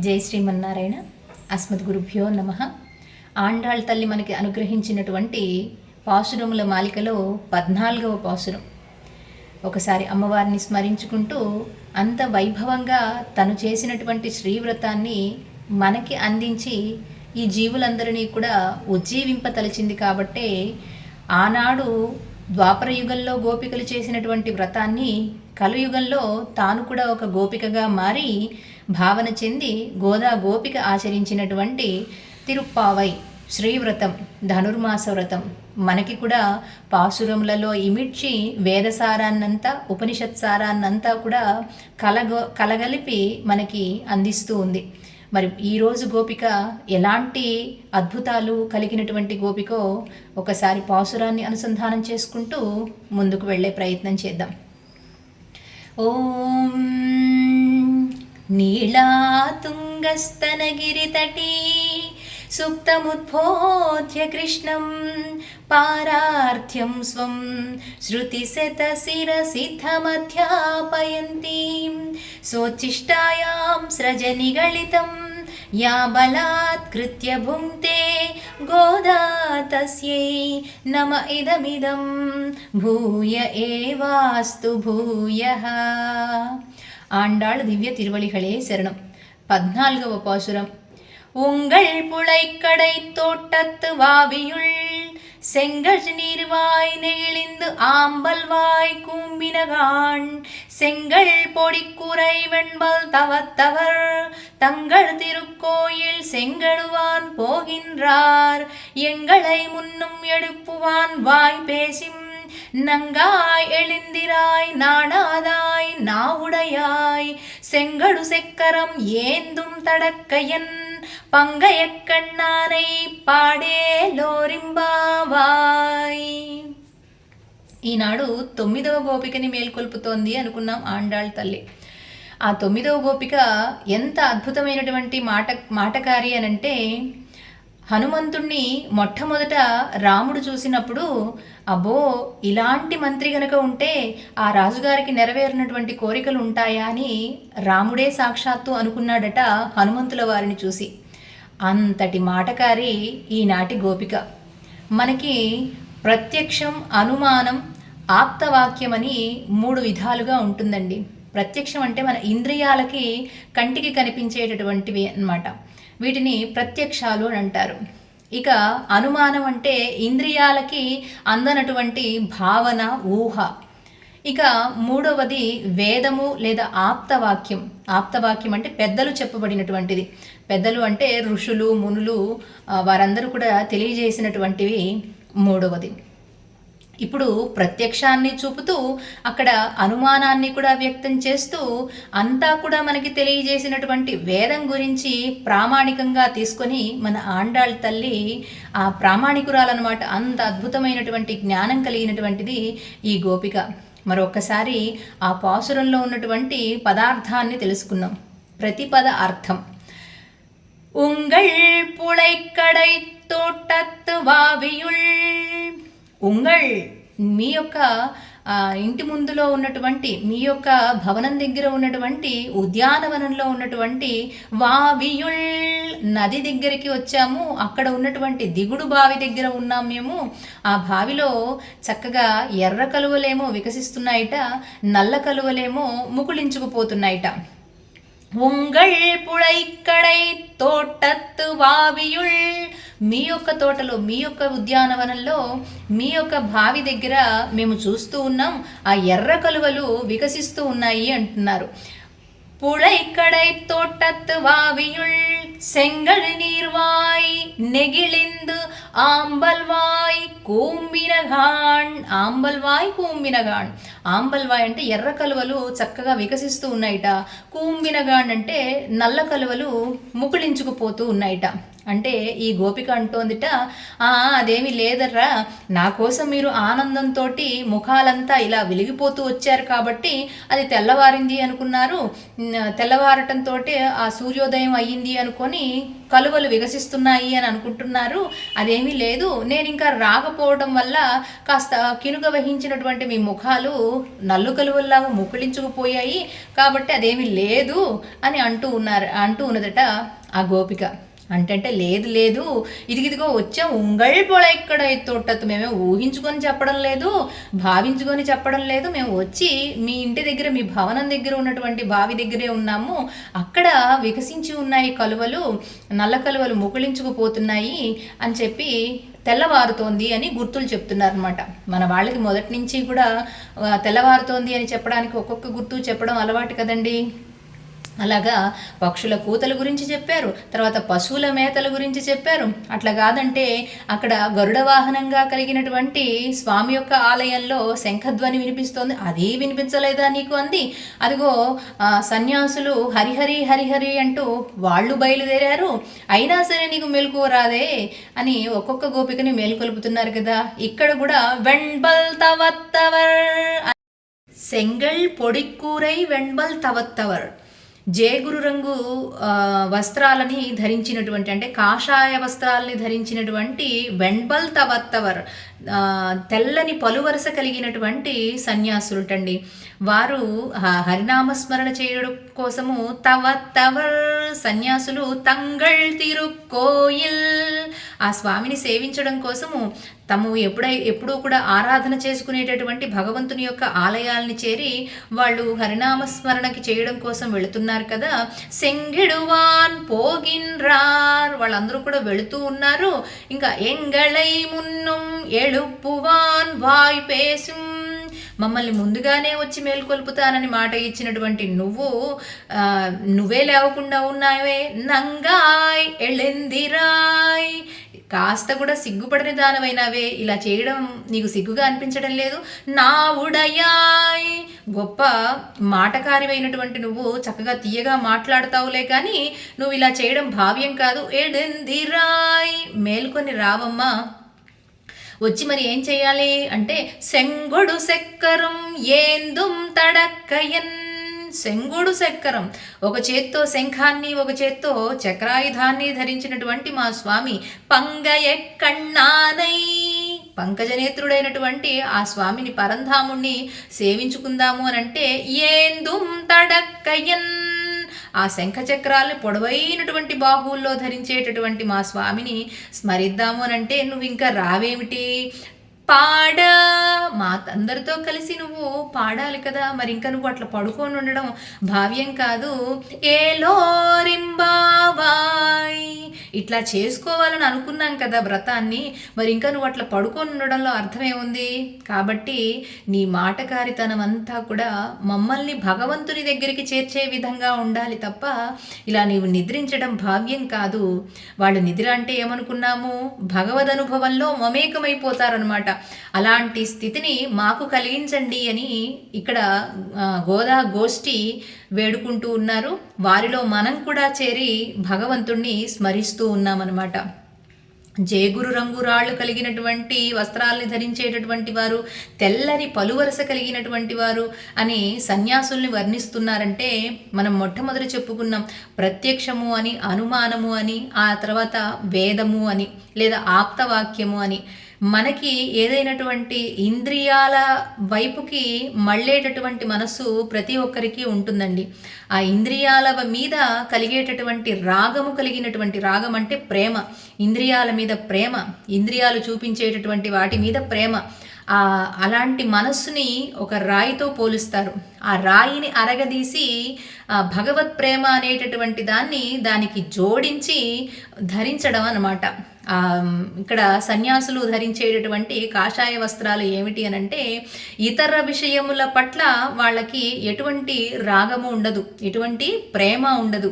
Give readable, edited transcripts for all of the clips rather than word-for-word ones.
జై శ్రీమన్నారాయణ. అస్మద్గురుభ్యో నమః. ఆండాళ్ తల్లి మనకి అనుగ్రహించినటువంటి పాసురముల మాలికలో 14వ పాసురం. ఒకసారి అమ్మవారిని స్మరించుకుంటూ అంత వైభవంగా తను చేసినటువంటి శ్రీవ్రతాన్ని మనకి అందించి ఈ జీవులందరినీ కూడా ఉజ్జీవింపతలిచింది. కాబట్టే ఆనాడు ద్వాపరయుగంలో గోపికలు చేసినటువంటి వ్రతాన్ని కలుయుగంలో తాను కూడా ఒక గోపికగా మారి భావన చెంది గోదా గోపిక ఆచరించినటువంటి తిరుప్పావై శ్రీవ్రతం, ధనుర్మాస వ్రతం మనకి కూడా పాసురములలో ఇమిడ్చి వేదసారాన్నంతా, ఉపనిషత్ సారాన్నంతా కూడా కలగలిపి మనకి అందిస్తూ ఉంది. మరి ఈరోజు గోపిక ఎలాంటి అద్భుతాలు కలిగినటువంటి గోపికో ఒకసారి పాసురాన్ని అనుసంధానం చేసుకుంటూ ముందుకు వెళ్ళే ప్రయత్నం చేద్దాం. ఓం నీళాతుంగస్తనగిరితటీ సుప్తముద్బోధ్య కృష్ణం పారార్థ్యం స్వం శృతిశతశిరసిద్ధమధ్యాపయంతీం సోచ్చిష్టాయాం స్రజనిగళితం యా బలాత్కృత్య భుంక్తే గోదా తస్యై నమ ఇదమిదం భూయ ఏవాస్తు భూయః. ఆండాళ్ దివ్య తిరువళిகளே శరణం. 14వ పాసురం. உங்கள் புழைக்கடை தோட்டத்து வாவியுள் செங்கழ் நீர்வாய் நெகிழிந்து ஆம்பல் வாய் கூம்பினகான் செங்கல் பொடிக்குறை வெண்பல் தவத்தவர் தங்கள் திருக்கோயில் செங்கழுவான் போகின்றார் எங்களை முன்னும் எடுப்புவான் வாய் பேசிம் நங்காய் எழுந்திராய் நாடாதாய் நாவுடையாய் செங்கடு செக்கரம் ஏந்தும் தடக்கையன் పంగయ కన్నానై పాడేలోరింబావాయ్. ఈనాడు 9వ గోపికని మేల్కొల్పుతోంది అనుకున్నాం ఆండాళ్ తల్లి. ఆ 9వ గోపిక ఎంత అద్భుతమైనటువంటి మాటకారి అనంటే, హనుమంతుణ్ణి మొట్టమొదట రాముడు చూసినప్పుడు అబ్బో ఇలాంటి మంత్రి గనక ఉంటే ఆ రాజుగారికి నెరవేరినటువంటి కోరికలు ఉంటాయా అని రాముడే సాక్షాత్తు అనుకున్నాడట హనుమంతుల వారిని చూసి. అంతటి మాటకారి ఈనాటి గోపిక. మనకి ప్రత్యక్షం, అనుమానం, ఆప్తవాక్యం అని 3 విధాలుగా ఉంటుందండి. ప్రత్యక్షం అంటే మన ఇంద్రియాలకి కంటికి కనిపించేటటువంటివి అన్నమాట. వీటిని ప్రత్యక్షాలు అని అంటారు. ఇక అనుమానం అంటే ఇంద్రియాలకి అందనటువంటి భావన, ఊహ. ఇక 3వది వేదము లేదా ఆప్తవాక్యం. ఆప్తవాక్యం అంటే పెద్దలు చెప్పబడినటువంటిది. పెద్దలు అంటే ఋషులు, మునులు, వారందరూ కూడా తెలియజేసినటువంటివి 3వది. ఇప్పుడు ప్రత్యక్షాన్ని చూపుతూ అక్కడ అనుమానాన్ని కూడా వ్యక్తం చేస్తూ అంతా కూడా మనకి తెలియజేసినటువంటి వేదం గురించి ప్రామాణికంగా తీసుకొని మన ఆండాళ్ తల్లి ఆ ప్రామాణికురాలన్నమాట. అంత అద్భుతమైనటువంటి జ్ఞానం కలిగినటువంటిది ఈ గోపిక. మరొక్కసారి ఆ పాసురంలో ఉన్నటువంటి పదార్థాన్ని తెలుసుకున్నాం. ప్రతిపద అర్థం. ఉంగళ్ పుళైక్కడై తోటత్తు వావియుల్. ఉంగళ్ మీ యొక్క ఇంటి ముందులో ఉన్నటువంటి, మీ యొక్క భవనం దగ్గర ఉన్నటువంటి, ఉద్యానవనంలో ఉన్నటువంటి వావియుల్ నది దగ్గరికి వచ్చాము. అక్కడ ఉన్నటువంటి దిగుడు బావి దగ్గర ఉన్నాం మేము. ఆ బావిలో చక్కగా ఎర్ర కలువలేమో వికసిస్తున్నాయిట, నల్ల కలువలేమో ముకుళించుకుపోతున్నాయిట. ఉంగళ్ పుళైక్కడై తోటత్తు వావియుల్. మీ యొక్క తోటలో, మీ యొక్క ఉద్యానవనంలో, మీ యొక్క బావి దగ్గర మేము చూస్తూ ఉన్నాం. ఆ ఎర్ర కలువలు వికసిస్తూ ఉన్నాయి అంటున్నారు. పుళైక్కడై తోటత్తు వావియుల్ செங்கல் நீர்வாய் நெகிழிந்து ఆంబల్వాయ్ కూంబినగాన్. ఆంబల్వాయ్ కూంబినగాన్. ఆంబల్వాయ్ అంటే ఎర్ర కలువలు చక్కగా వికసిస్తూ ఉన్నాయిట. కూంబినగాన్ అంటే నల్ల కలువలు ముకుళించుకుపోతూ ఉన్నాయిట. అంటే ఈ గోపిక అంటోందిట, అదేమీ లేదర్రా, నా కోసం మీరు ఆనందంతో ముఖాలంతా ఇలా వెలిగిపోతూ వచ్చారు కాబట్టి అది తెల్లవారింది అనుకున్నారు. తెల్లవారటంతో ఆ సూర్యోదయం అయ్యింది అనుకొని కలువలు వికసిస్తున్నాయి అని అనుకుంటున్నారు. అదేమీ లేదు. నేను ఇంకా రాకపోవడం వల్ల కాస్త కినుక వహించినటువంటి మీ ముఖాలు నల్లు కలువల్లాగా ముకుళించుకుపోయాయి, కాబట్టి అదేమీ లేదు అని అంటూ ఉన్నదట ఆ గోపిక. అంటే లేదు లేదు, ఇదిగో వచ్చాం, ఉంగళ్ పొళ ఇక్కడ తోటత్తు, మేమే ఊహించుకొని చెప్పడం లేదు, భావించుకొని చెప్పడం లేదు, మేము వచ్చి మీ ఇంటి దగ్గర, మీ భవనం దగ్గర ఉన్నటువంటి బావి దగ్గరే ఉన్నాము, అక్కడ వికసించి ఉన్నాయి కలువలు, నల్ల కలువలు ముకుళించుకుపోతున్నాయి అని చెప్పి తెల్లవారుతోంది అని గుర్తులు చెప్తున్నారనమాట. మన వాళ్ళకి మొదటి నుంచి కూడా తెల్లవారుతోంది అని చెప్పడానికి ఒక్కొక్క గుర్తు చెప్పడం అలవాటు కదండి. అలాగా పక్షుల కూతల గురించి చెప్పారు, తర్వాత పశువుల మేతల గురించి చెప్పారు. అట్లా కాదంటే అక్కడ గరుడ వాహనంగా కలిగినటువంటి స్వామి యొక్క ఆలయంలో శంఖధ్వని వినిపిస్తోంది, అది వినిపించలేదా నీకు అంది. అదిగో సన్యాసులు హరిహరి హరిహరి అంటూ వాళ్ళు బయలుదేరారు, అయినా సరే నీకు మెలకువ రాదే అని ఒక్కొక్క గోపికని మేలుకొలుపుతున్నారు కదా. ఇక్కడ కూడా వెంబల్ తవత్తవర్, సెంగల్ పొడిక్కూరై వెంబల్ తవత్తవర్, జేగురు రంగు వస్త్రాలని ధరించినటువంటి, అంటే కాషాయ వస్త్రాలని ధరించినటువంటి వెంబల్ తవత్తవర్, తెల్లని పలువరస కలిగినటువంటి సన్యాసులుటండి. వారు హరినామస్మరణ చేయడం కోసము తవత్తవర్ సన్యాసులు తంగళ్ తిరుక్కోయిల్, ఆ స్వామిని సేవించడం కోసము తాము ఎప్పుడూ కూడా ఆరాధన చేసుకునేటటువంటి భగవంతుని యొక్క ఆలయాల్ని చేరి వాళ్ళు హరినామస్మరణకి చేయడం కోసం వెళుతున్నారు కదా. సెంగిడువాన్ పోగిన్రార్, వాళ్ళందరూ కూడా వెళుతూ ఉన్నారు. ఇంకా ఎంగళై మున్నం ఎళుప్పువాన్ వాయ్పేసుం, మమ్మల్ని ముందుగానే వచ్చి మేల్కొల్పుతానని మాట ఇచ్చినటువంటి నువ్వే లేవకుండా ఉన్నావే. నంగాయ్ ఎళెందిరాయ్, కాస్త కూడా సిగ్గుపడిన దానమైనావే, ఇలా చేయడం నీకు సిగ్గుగా అనిపించడం లేదు. నా ఉడయాయ్, గొప్ప మాటకారివైనటువంటి నువ్వు చక్కగా తీయగా మాట్లాడతావులే కానీ నువ్వు ఇలా చేయడం భావ్యం కాదు. ఎడెందిరాయ్, మేల్కొని రావమ్మా, వచ్చి మరి ఏం చేయాలి అంటే సెంగొడు సెక్కరం ఏందుం తడక్కయన్, శంగుడు చక్రం, ఒక చేత్తో శంఖాన్ని ఒక చేత్తో చక్రాయుధాన్ని ధరించినటువంటి మా స్వామి పంగయక్కణ్ణానై, పంకజనేత్రుడైనటువంటి ఆ స్వామిని పరంధాముణ్ణి సేవించుకుందాము అని అంటే ఏందుం తడక్కయన్, ఆ శంఖచక్రాలను పొడవైనటువంటి బాహువుల్లో ధరించేటటువంటి మా స్వామిని స్మరిద్దాము అని అంటే నువ్వు ఇంకా రావేమిటి, పాడ, మా అందరితో కలిసి నువ్వు పాడాలి కదా, మరి ఇంకా నువ్వు అట్లా పడుకొని ఉండడం భావ్యం కాదు. ఏలోరింబావాయ్, ఇట్లా చేసుకోవాలని అనుకున్నాం కదా వ్రతాన్ని, మరి ఇంకా నువ్వు అట్లా పడుకొని ఉండడంలో అర్థమేముంది. కాబట్టి నీ మాటకారితనం అంతా కూడా మమ్మల్ని భగవంతుని దగ్గరికి చేర్చే విధంగా ఉండాలి తప్ప ఇలా నీవు నిద్రించడం భావ్యం కాదు. వాళ్ళు నిద్ర అంటే ఏమనుకున్నాము, భగవద్ అనుభవంలో మమేకమైపోతారనమాట. అలాంటి స్థితిని మాకు కలిగించండి అని ఇక్కడ గోదా గోష్ఠి వేడుకుంటూ ఉన్నారు. వారిలో మనం కూడా చేరి భగవంతుణ్ణి స్మరిస్తూ ఉన్నామన్నమాట. జేగురు రంగు రాళ్ళు కలిగినటువంటి వస్త్రాలని ధరించేటటువంటి వారు, తెల్లని పలువరస కలిగినటువంటి వారు అని సన్యాసుల్ని వర్ణిస్తున్నారంటే మనం మొట్టమొదటి చెప్పుకున్నాం ప్రత్యక్షము అని, అనుమానము అని, ఆ తర్వాత వేదము అని లేదా ఆప్తవాక్యము అని. మనకి ఏదైనటువంటి ఇంద్రియాల వైపుకి మళ్ళేటటువంటి మనస్సు ప్రతి ఒక్కరికి ఉంటుందండి. ఆ ఇంద్రియాల మీద కలిగేటటువంటి రాగము కలిగినటువంటి, రాగం అంటే ప్రేమ, ఇంద్రియాల మీద ప్రేమ, ఇంద్రియాలు చూపించేటటువంటి వాటి మీద ప్రేమ, అలాంటి మనస్సుని ఒక రాయితో పోలుస్తారు. ఆ రాయిని అరగదీసి భగవత్ ప్రేమ అనేటటువంటి దానికి జోడించి ధరించడం అన్నమాట. ఇక్కడ సన్యాసులు ధరించేటటువంటి కాషాయ వస్త్రాలు ఏమిటి అనంటే ఇతర విషయముల పట్ల వాళ్ళకి ఎటువంటి రాగము ఉండదు, ఎటువంటి ప్రేమ ఉండదు.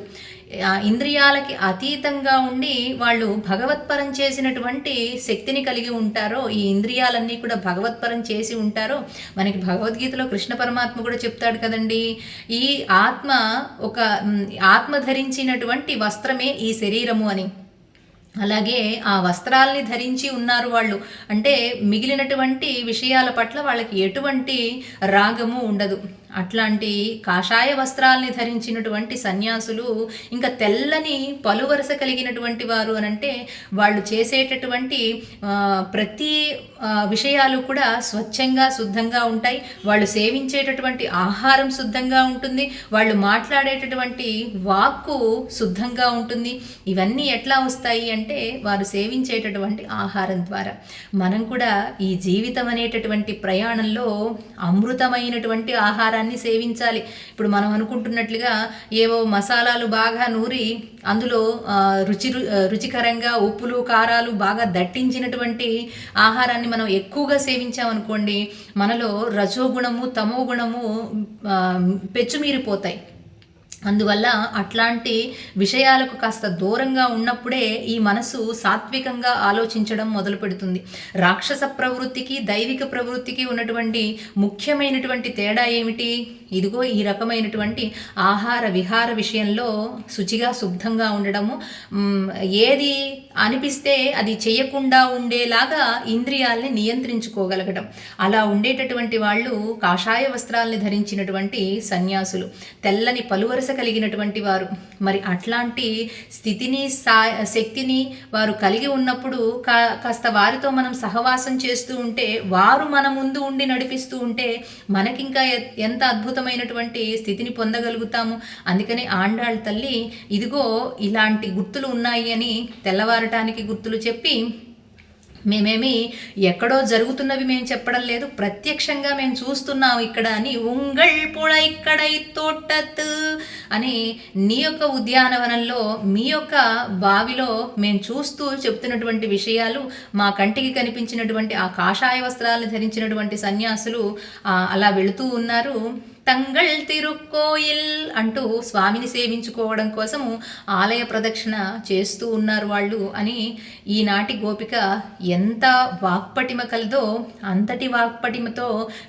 ఇంద్రియాలకి అతీతంగా ఉండి వాళ్ళు భగవత్పరం చేసినటువంటి శక్తిని కలిగి ఉంటారో, ఈ ఇంద్రియాలన్నీ కూడా భగవత్పరం చేసి ఉంటారో. మనకి భగవద్గీతలో కృష్ణ పరమాత్మ కూడా చెప్తాడు కదండి, ఈ ఆత్మ ధరించినటువంటి వస్త్రమే ఈ శరీరము అని. అలాగే ఆ వస్త్రాల్ని ధరించి ఉన్నారు వాళ్ళు. అంటే మిగిలినటువంటి విషయాల పట్ల వాళ్ళకి ఎటువంటి రాగము ఉండదు. అట్లాంటి కాషాయ వస్త్రాల్ని ధరించినటువంటి సన్యాసులు ఇంకా తెల్లని పలువరస కలిగినటువంటి వారు అనంటే వాళ్ళు చేసేటటువంటి ప్రతి విషయాలు కూడా స్వచ్ఛంగా శుద్ధంగా ఉంటాయి. వాళ్ళు సేవించేటటువంటి ఆహారం శుద్ధంగా ఉంటుంది. వాళ్ళు మాట్లాడేటటువంటి వాక్కు శుద్ధంగా ఉంటుంది. ఇవన్నీ ఎట్లా వస్తాయి అంటే వారు సేవించేటటువంటి ఆహారం ద్వారా. మనం కూడా ఈ జీవితం అనేటటువంటి ప్రయాణంలో అమృతమైనటువంటి ఆహారాన్ని సేవించాలి. ఇప్పుడు మనం అనుకుంటున్నట్లుగా ఏవో మసాలాలు బాగా నూరి అందులో రుచికరంగా ఉప్పులు కారాలు బాగా దట్టించినటువంటి ఆహారాన్ని మనం ఎక్కువగా సేవించామనుకోండి, మనలో రజోగుణము తమో గుణము పెచ్చుమీరిపోతాయి. అందువల్ల అట్లాంటి విషయాలకు కాస్త దూరంగా ఉన్నప్పుడే ఈ మనసు సాత్వికంగా ఆలోచించడం మొదలు పెడుతుంది. రాక్షస ప్రవృత్తికి దైవిక ప్రవృత్తికి ఉన్నటువంటి ముఖ్యమైనటువంటి తేడా ఏమిటి? ఇదిగో ఈ రకమైనటువంటి ఆహార విహార విషయంలో శుచిగా శుద్ధంగా ఉండడము, ఏది అనిపిస్తే అది చేయకుండా ఉండేలాగా ఇంద్రియాల్ని నియంత్రించుకోగలగడం. అలా ఉండేటటువంటి వాళ్ళు కాషాయ వస్త్రాల్ని ధరించినటువంటి సన్యాసులు, తెల్లని పలువరస కలిగినటువంటి వారు. మరి అట్లాంటి స్థితిని శక్తిని వారు కలిగి ఉన్నప్పుడు కాస్త వారితో మనం సహవాసం చేస్తూ ఉంటే, వారు మన ముందు ఉండి నడిపిస్తూ ఉంటే మనకింకా ఎంత అద్భుతమైనటువంటి స్థితిని పొందగలుగుతాము. అందుకని ఆండాళ్ తల్లి ఇదిగో ఇలాంటి గుర్తులు ఉన్నాయి అని తెల్లవారటానికి గుర్తులు చెప్పి, మేమేమి ఎక్కడో జరుగుతున్నవి మేము చెప్పడం లేదు, ప్రత్యక్షంగా మేము చూస్తున్నాం ఇక్కడ అని, ఉంగళ్ పుళ ఇక్కడ తోటత్ అని నీ యొక్క ఉద్యానవనంలో మీ యొక్క బావిలో మేము చూస్తూ చెప్తున్నటువంటి విషయాలు మా కంటికి కనిపించినటువంటి ఆ కాషాయ వస్త్రాలను ధరించినటువంటి సన్యాసులు అలా వెళుతూ ఉన్నారు. తంగళ్ తిరుక్కోయిల్ అంటూ స్వామిని సేవించుకోవడం కోసము ఆలయ ప్రదక్షిణ చేస్తూ ఉన్నారు వాళ్ళు అని ఈనాటి గోపిక ఎంత వాక్పటిమ కలదో అంతటి వాక్పటిమతో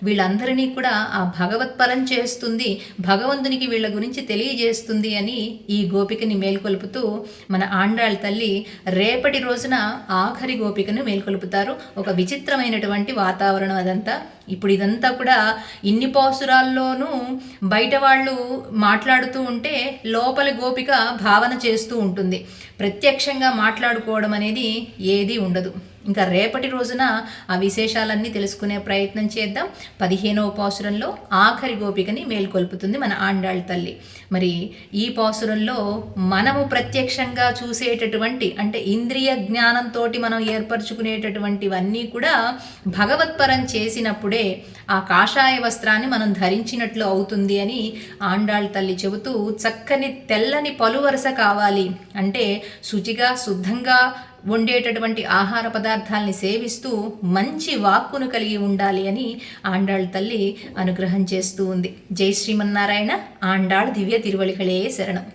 వీళ్ళందరినీ కూడా ఆ భగవత్పరం చేస్తుంది, భగవంతునికి వీళ్ళ గురించి తెలియజేస్తుంది అని ఈ గోపికని మేల్కొల్పుతూ మన ఆండాళ్ తల్లి రేపటి రోజున ఆఖరి గోపికను మేల్కొల్పుతారు. ఒక విచిత్రమైనటువంటి వాతావరణం అదంతా. ఇప్పుడు ఇదంతా కూడా ఇన్ని పాసురాల్లోనూ బయట వాళ్ళు మాట్లాడుతూ ఉంటే లోపలి గోపిక భావన చేస్తూ ఉంటుంది. ప్రత్యక్షంగా మాట్లాడుకోవడం అనేది ఏదీ ఉండదు. ఇంకా రేపటి రోజున ఆ విశేషాలన్నీ తెలుసుకునే ప్రయత్నం చేద్దాం. 15వ పాసురంలో ఆఖరి గోపికని మేల్కొల్పుతుంది మన ఆండాళ్ తల్లి. మరి ఈ పాసురంలో మనము ప్రత్యక్షంగా చూసేటటువంటి, అంటే ఇంద్రియ జ్ఞానంతో మనం ఏర్పరచుకునేటటువంటివన్నీ కూడా భగవత్పరం చేసినప్పుడే ఆ కాషాయ వస్త్రాన్ని మనం ధరించినట్లు అవుతుంది అని ఆండాళ్ తల్లి చెబుతూ, చక్కని తెల్లని పలువరస కావాలి అంటే శుచిగా శుద్ధంగా వండేటటువంటి ఆహార పదార్థాలని సేవిస్తూ మంచి వాక్కును కలిగి ఉండాలి అని ఆండాళ్ తల్లి అనుగ్రహం చేస్తూ ఉంది. జై శ్రీమన్నారాయణ. ఆండాళ్ దివ్య తిరువళికళే శరణం.